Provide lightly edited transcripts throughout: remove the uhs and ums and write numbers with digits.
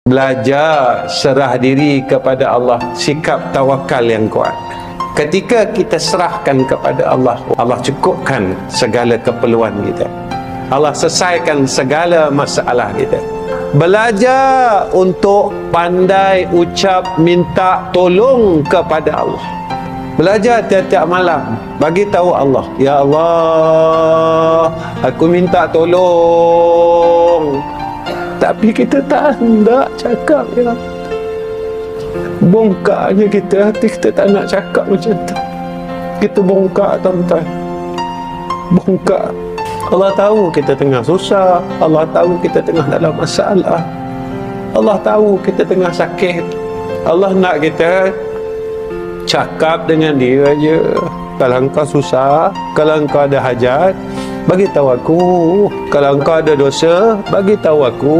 Belajar serah diri kepada Allah, sikap tawakal yang kuat. Ketika kita serahkan kepada Allah, Allah cukupkan segala keperluan kita. Allah selesaikan segala masalah kita. Belajar untuk pandai ucap minta tolong kepada Allah. Belajar tiap-tiap malam bagi tahu Allah, ya Allah, aku minta tolong. Tapi kita tak hendak cakap, ya. Bongkarnya kita, hati kita tak nak cakap macam tu. Kita bongkar, tuan-tuan. Bongkar. Allah tahu kita tengah susah. Allah tahu kita tengah dalam masalah. Allah tahu kita tengah sakit. Allah nak kita cakap dengan dia aja. Kalau engkau susah, kalau engkau ada hajat, bagi tahu aku. Kalau engkau ada dosa, bagi tahu aku.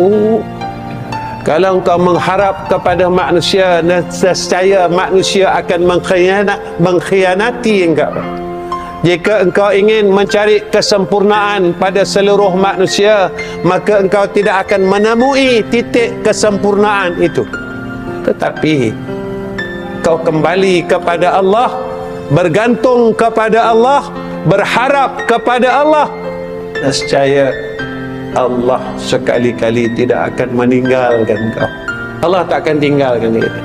Kalau engkau mengharap kepada manusia, nescaya manusia akan mengkhianati engkau. Jika engkau ingin mencari kesempurnaan pada seluruh manusia, maka engkau tidak akan menemui titik kesempurnaan itu. Tetapi kau kembali kepada Allah, bergantung kepada Allah, berharap kepada Allah, nescaya Allah sekali-kali tidak akan meninggalkan kau. Allah tak akan tinggalkan kita.